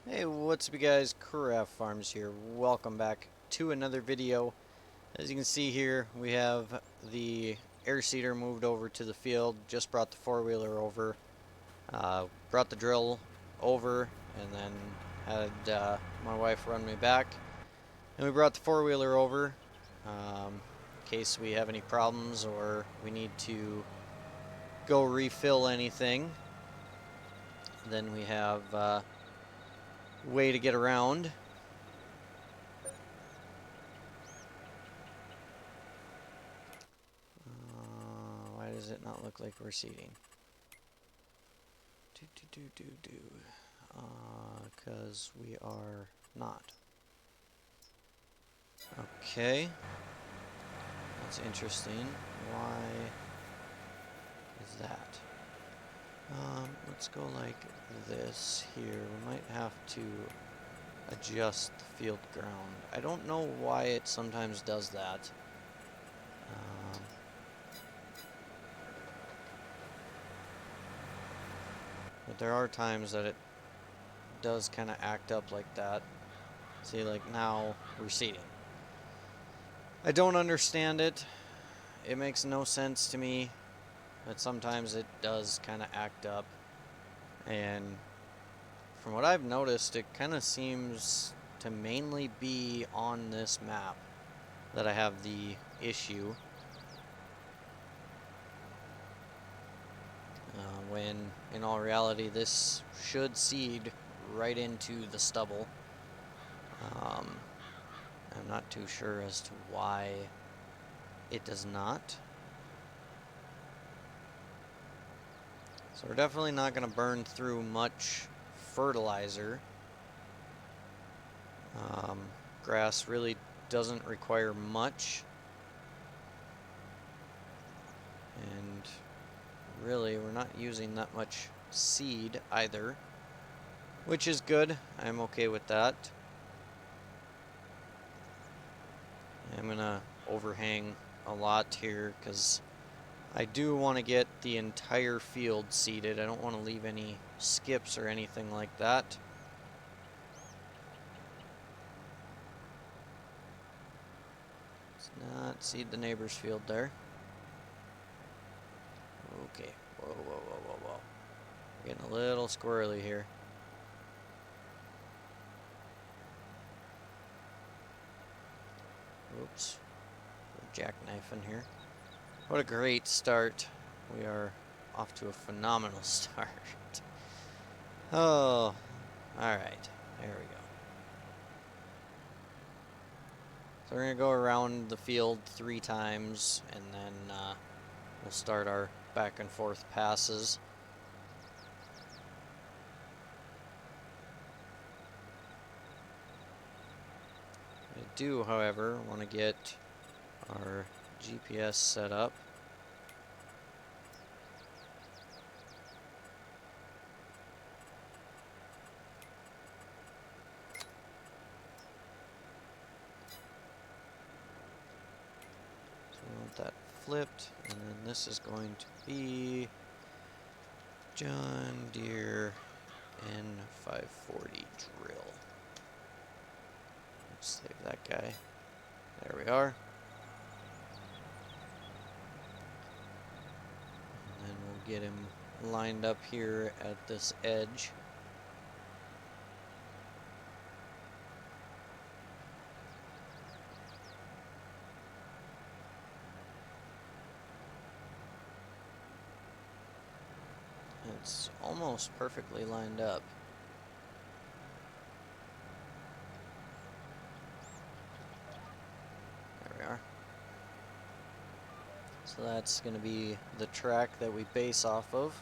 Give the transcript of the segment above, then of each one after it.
Hey, what's up you guys, Craft Farms here. Welcome back to another video. As you can see here, we have the air seeder moved over to the field, just brought the four-wheeler over, brought the drill over, and then had my wife run me back. And we brought the four-wheeler over in case we have any problems or we need to go refill anything. Then we have way to get around. Why does it not look like we're seeding? Because we are not. Okay. That's interesting. Why is that? Let's go like this here. We might have to adjust the field ground. I don't know why it sometimes does that. But there are times that it does kind of act up like that. See, like now we're seeding. I don't understand it. It makes no sense to me. But sometimes it does kind of act up. And from what I've noticed, it kind of seems to mainly be on this map that I have the issue. When in all reality this should seed right into the stubble. I'm not too sure as to why it does not. So we're definitely not going to burn through much fertilizer. Grass really doesn't require much. And really, we're not using that much seed either, which is good. I'm okay with that. I'm gonna overhang a lot here because I do want to get the entire field seeded. I don't want to leave any skips or anything like that. Let's not seed the neighbor's field there. Okay. Whoa, whoa, whoa, whoa, whoa. Getting a little squirrely here. Oops. Jackknifing here. What a great start. We are off to a phenomenal start. Oh, alright. There we go. So we're going to go around the field 3 times, and then we'll start our back and forth passes. I do, however, want to get our GPS set up. So we want that flipped, and then this is going to be John Deere N540 drill. Let's save that guy. There we are. And then we'll get him lined up here at this edge. It's almost perfectly lined up. There we are. So that's going to be the track that we base off of.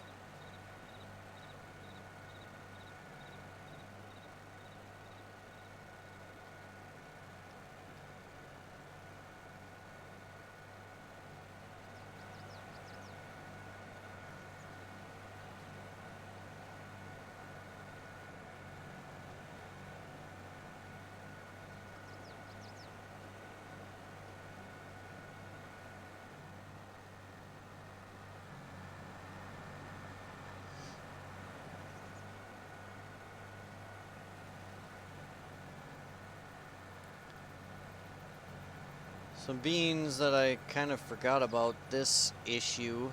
Some beans that I kind of forgot about this issue.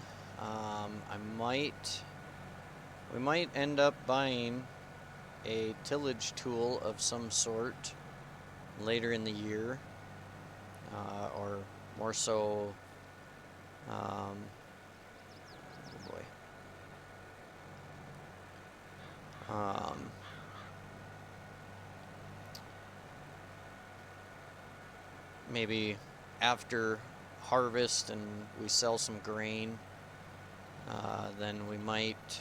We might end up buying a tillage tool of some sort later in the year, or more so, oh boy, maybe after harvest and we sell some grain, then we might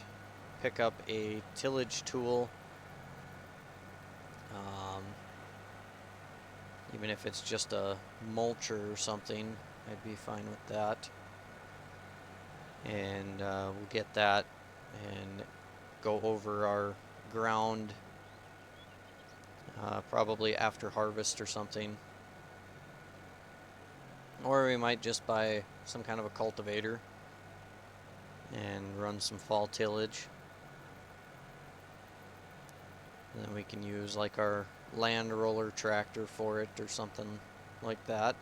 pick up a tillage tool. Even if it's just a mulcher or something, I'd be fine with that. And we'll get that and go over our ground probably after harvest or something. Or we might just buy some kind of a cultivator and run some fall tillage. And then we can use like our land roller tractor for it or something like that.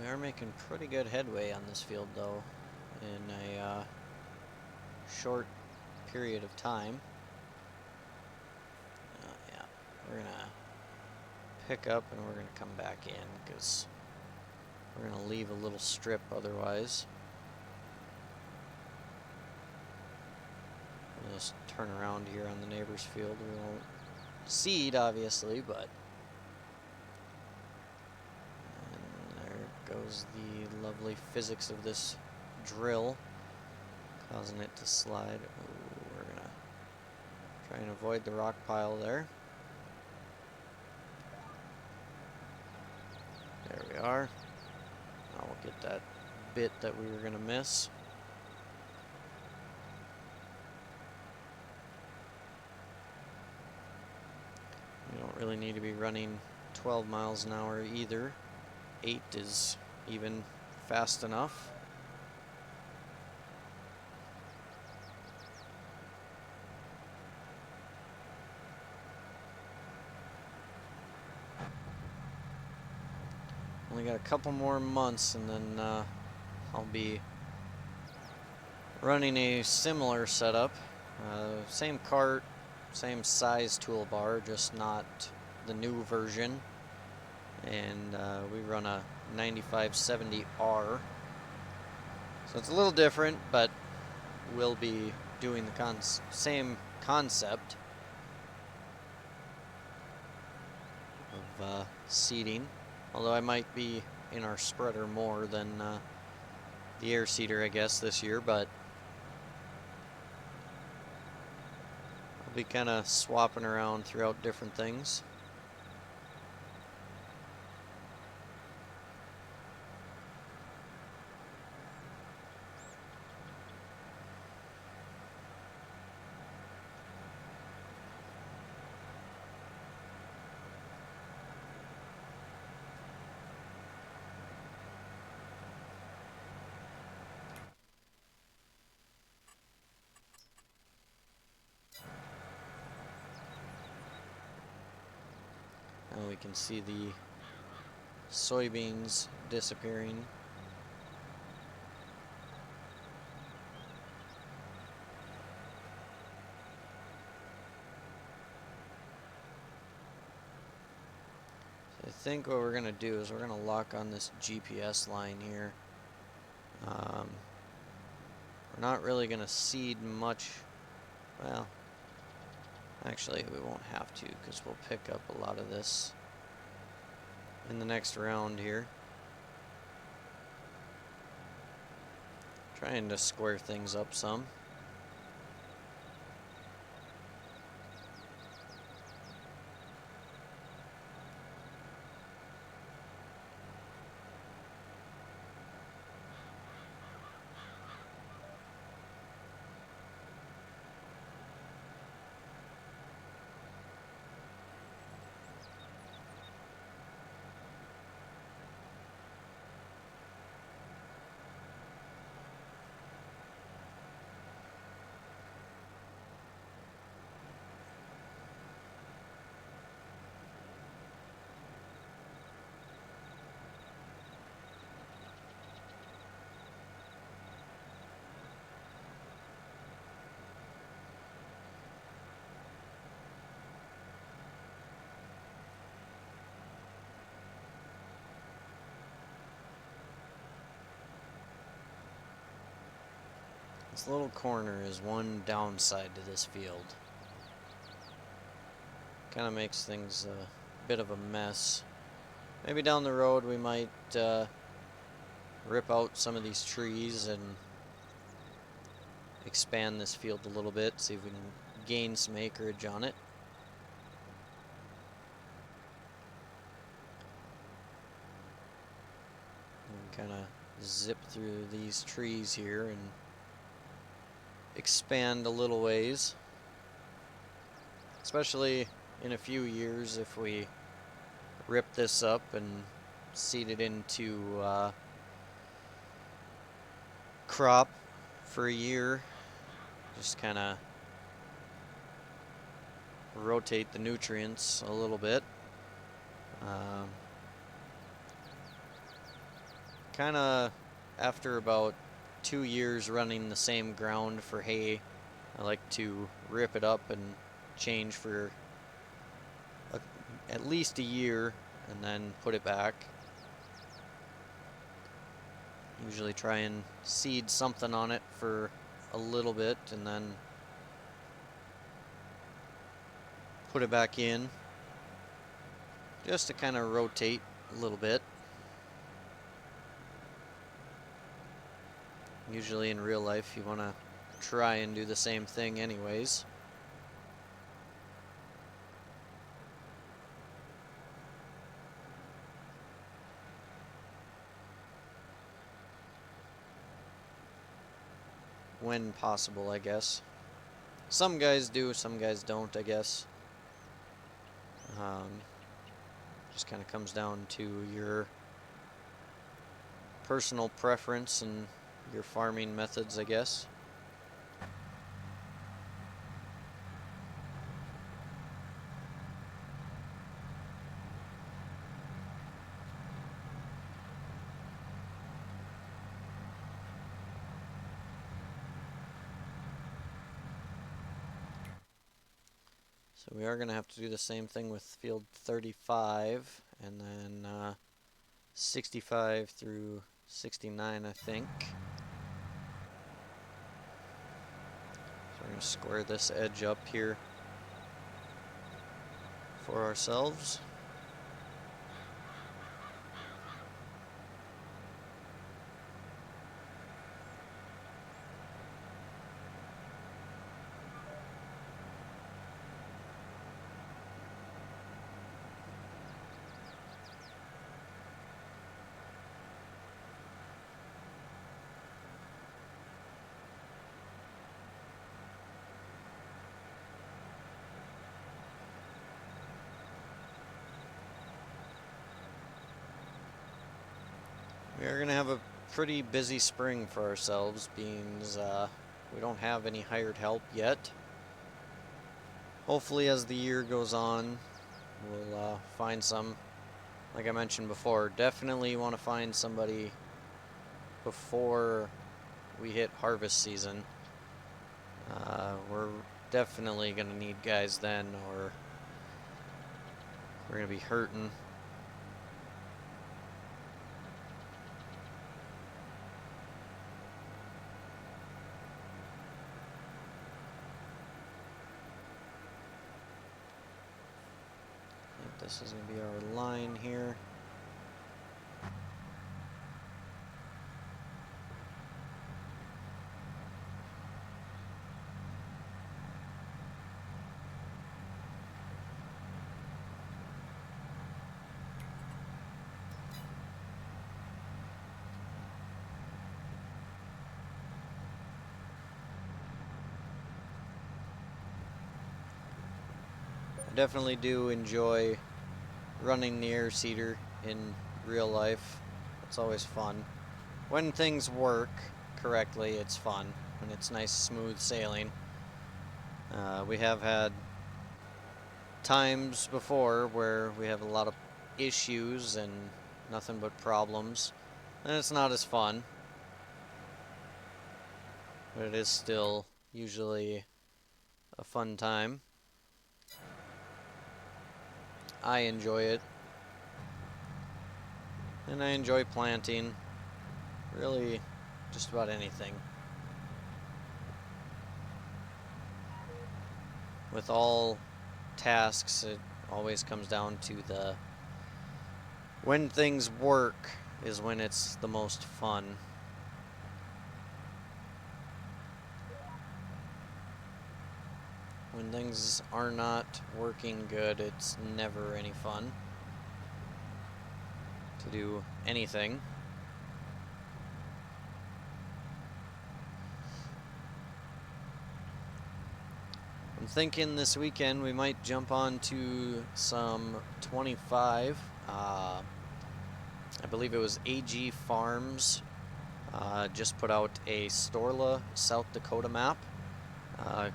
We are making pretty good headway on this field though, in a short period of time. Yeah, we're gonna pick up and we're gonna come back in because we're gonna leave a little strip otherwise. We'll just turn around here on the neighbor's field. We won't seed obviously, but goes the lovely physics of this drill, causing it to slide. Ooh, we're gonna try and avoid the rock pile there. There we are. Now we'll get that bit that we were gonna miss. We don't really need to be running 12 miles an hour either. 8 is even fast enough. Only got a couple more months and then I'll be running a similar setup. Same cart, same size toolbar, just not the new version. And we run a 9570R, so it's a little different, but we'll be doing the same concept of seeding, although I might be in our spreader more than the air seeder, I guess, this year, but I'll be kind of swapping around throughout different things. Now we can see the soybeans disappearing. So I think what we're going to do is we're going to lock on this GPS line here. We're not really going to seed much. Well, Actually, we won't have to because we'll pick up a lot of this in the next round here. Trying to square things up some. This little corner is one downside to this field. Kind of makes things a bit of a mess. Maybe down the road we might rip out some of these trees and expand this field a little bit, see if we can gain some acreage on it. Kind of zip through these trees here and expand a little ways, especially in a few years if we rip this up and seed it into crop for a year. Just kind of rotate the nutrients a little bit. Kind of after about 2 years running the same ground for hay, I like to rip it up and change for at least a year and then put it back. Usually try and seed something on it for a little bit and then put it back in, just to kind of rotate a little bit. Usually in real life you want to try and do the same thing anyways. When possible, I guess. Some guys do, some guys don't, I guess. Just kind of comes down to your personal preference and your farming methods, I guess. So we are going to have to do the same thing with field 35 and then 65 through 69, I think. So we're going to square this edge up here for ourselves. We are going to have a pretty busy spring for ourselves, being we don't have any hired help yet. Hopefully as the year goes on, we'll find some. Like I mentioned before, definitely want to find somebody before we hit harvest season. We're definitely going to need guys then, or we're going to be hurting. This is going to be our line here. I definitely do enjoy running the air seeder in real life. It's always fun. When things work correctly, it's fun. When it's nice, smooth sailing. We have had times before where we have a lot of issues and nothing but problems, and it's not as fun. But it is still usually a fun time. I enjoy it. And I enjoy planting. Really, just about anything. With all tasks, it always comes down to the when things work is when it's the most fun. When things are not working good, it's never any fun to do anything. I'm thinking this weekend we might jump on to some 25. I believe it was AG Farms just put out a Storla, South Dakota map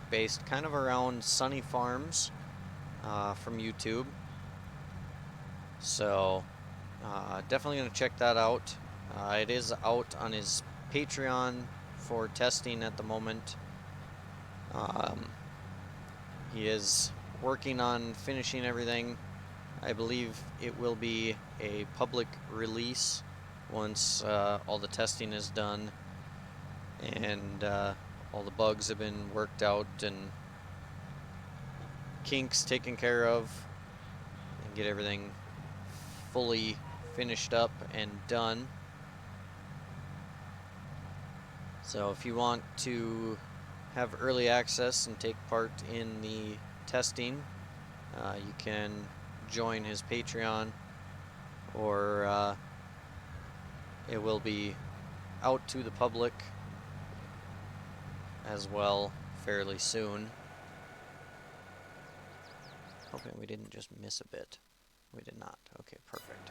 based kind of around Sunny Farms from YouTube. So definitely going to check that out. It is out on his Patreon for testing at the moment. He is working on finishing everything. I believe it will be a public release once all the testing is done and all the bugs have been worked out and kinks taken care of, and get everything fully finished up and done. So if you want to have early access and take part in the testing, you can join his Patreon, or it will be out to the public as well fairly soon. Hoping we didn't just miss a bit. We did not. Okay, perfect.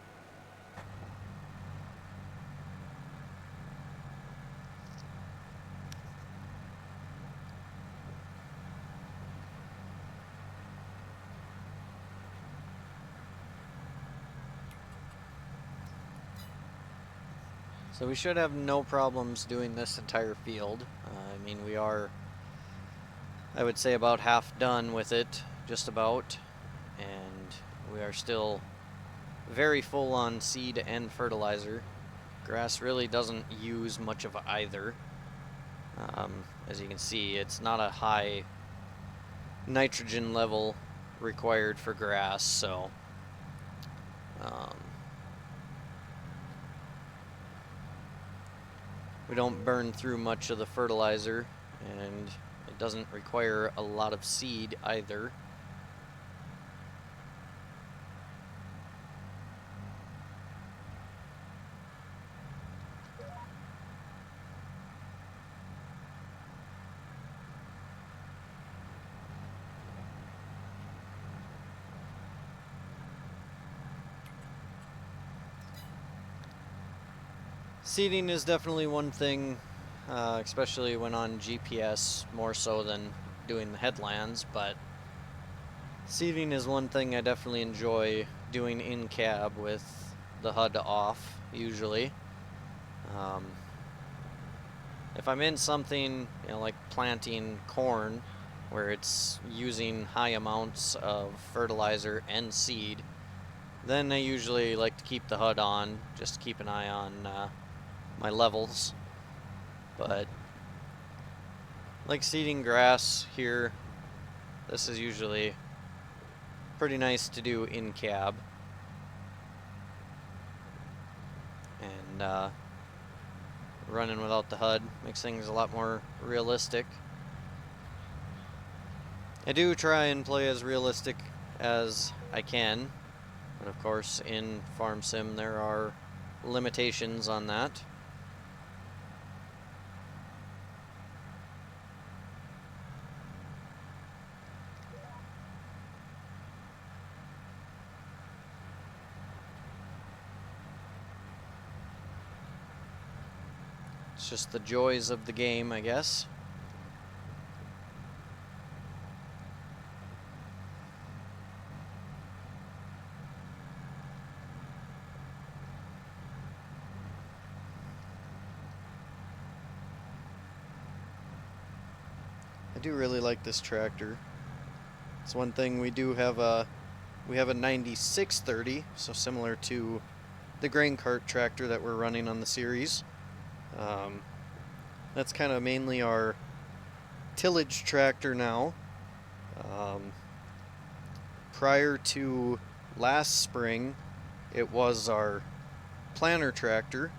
So we should have no problems doing this entire field. I mean, we are, I would say, about half done with it, just about. And we are still very full on seed and fertilizer. Grass really doesn't use much of either. As you can see, it's not a high nitrogen level required for grass, so we don't burn through much of the fertilizer, and it doesn't require a lot of seed either. Seeding is definitely one thing, especially when on GPS, more so than doing the headlands, but seeding is one thing I definitely enjoy doing in cab with the HUD off, usually. If I'm in something, you know, like planting corn, where it's using high amounts of fertilizer and seed, then I usually like to keep the HUD on, just to keep an eye on my levels. But like seeding grass here, this is usually pretty nice to do in cab. And running without the HUD makes things a lot more realistic. I do try and play as realistic as I can, but of course in Farm Sim there are limitations on that. It's just the joys of the game, I guess. I do really like this tractor. It's one thing we do have a 9630, so similar to the grain cart tractor that we're running on the series. That's kind of mainly our tillage tractor now. Prior to last spring, it was our planter tractor,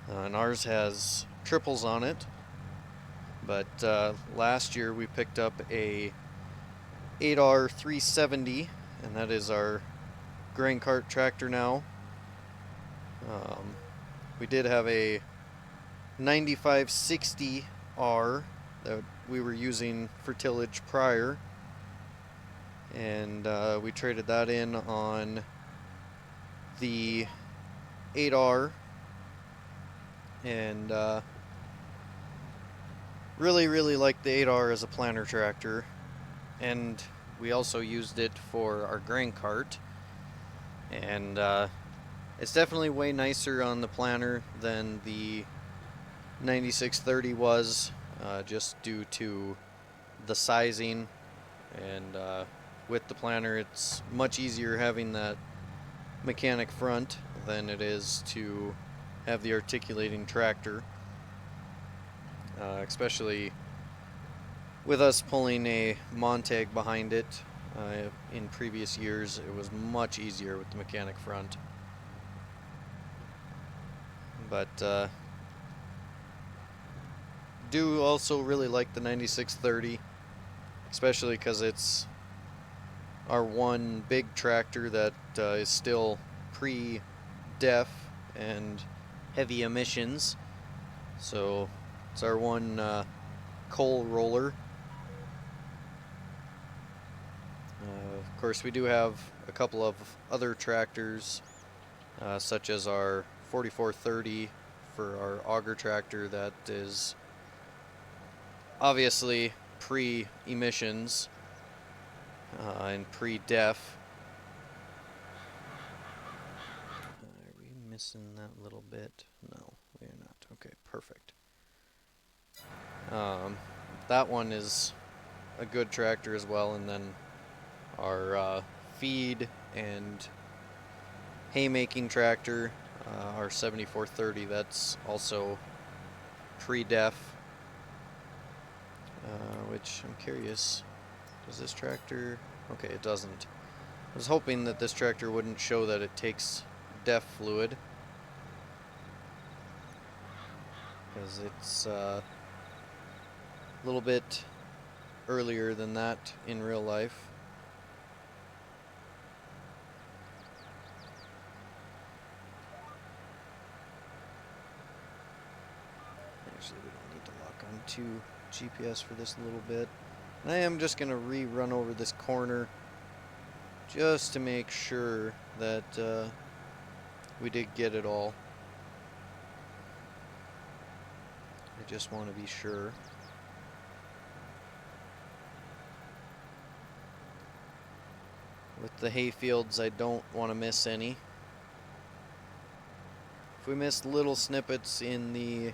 and ours has triples on it. But last year we picked up a 8R370, and that is our grain cart tractor now. We did have a 9560R that we were using for tillage prior, and we traded that in on the 8R, and really like the 8R as a planter tractor, and we also used it for our grain cart, and it's definitely way nicer on the planter than the 9630 was, just due to the sizing, and with the planter it's much easier having that mechanic front than it is to have the articulating tractor, especially with us pulling a Montag behind it. In previous years it was much easier with the mechanic front, but do also really like the 9630, especially because it's our one big tractor that is still pre-def and heavy emissions. So it's our one coal roller. Of course, we do have a couple of other tractors, such as our 4430 for our auger tractor that is obviously pre-emissions and pre-def. Are we missing that little bit? No, we are not. Okay, perfect. That one is a good tractor as well, and then our feed and haymaking tractor, our 7430, that's also pre-def, which I'm curious, does this tractor, okay, it doesn't. I was hoping that this tractor wouldn't show that it takes def fluid, because it's a little bit earlier than that in real life. Actually, we don't need to lock onto GPS for this little bit. And I am just going to rerun over this corner just to make sure that we did get it all. I just want to be sure. With the hay fields, I don't want to miss any. If we miss little snippets in the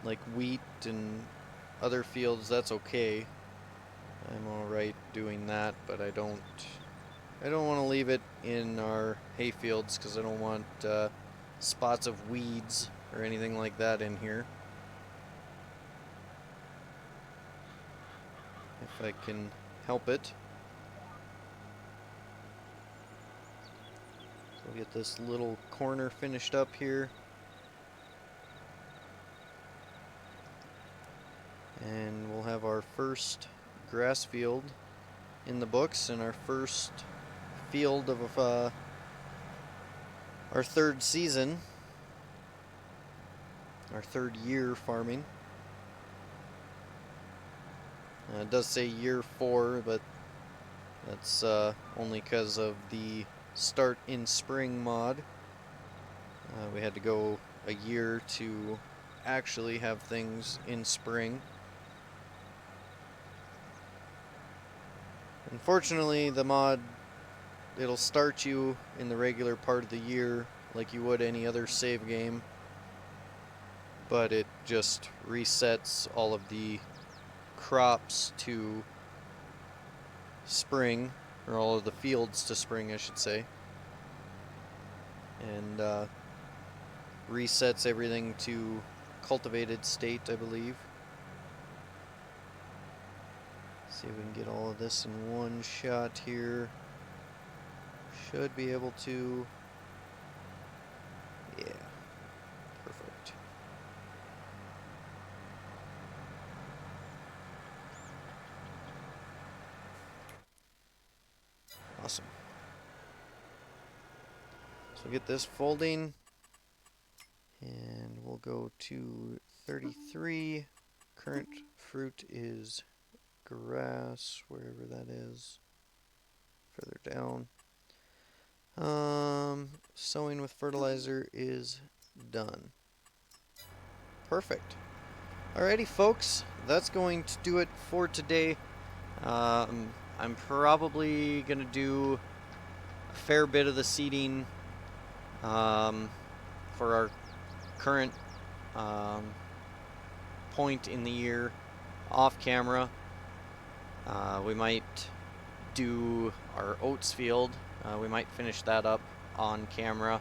like wheat and other fields, that's okay. I'm alright doing that, but I don't want to leave it in our hay fields because I don't want spots of weeds or anything like that in here. If I can help it. we'll get this little corner finished up here. And we'll have our first grass field in the books and our first field of our third season, our third year farming. It does say year 4, but that's only because of the start in spring mod. We had to go a year to actually have things in spring. Unfortunately, the mod, it'll start you in the regular part of the year like you would any other save game, but it just resets all of the crops to spring, or all of the fields to spring, I should say, and resets everything to cultivated state, I believe. See if we can get all of this in one shot here. Should be able to. Yeah, perfect. Awesome. So we'll get this folding, and we'll go to 33. Current fruit is grass, wherever that is, further down. Sowing with fertilizer is done. Perfect. Alrighty, folks, that's going to do it for today. I'm probably gonna do a fair bit of the seeding for our current point in the year off camera. We might do our oats field. We might finish that up on camera,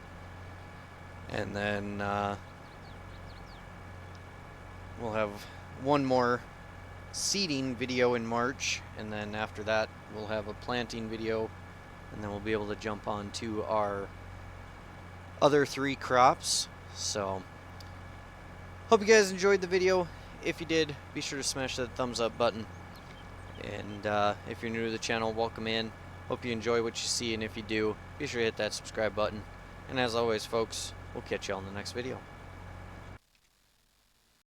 and then we'll have one more seeding video in March, and then after that we'll have a planting video, and then we'll be able to jump on to our other 3 crops. So hope you guys enjoyed the video. If you did, be sure to smash that thumbs up button. And if you're new to the channel, welcome in. Hope you enjoy what you see, and if you do, be sure to hit that subscribe button. And as always, folks, we'll catch you on the next video.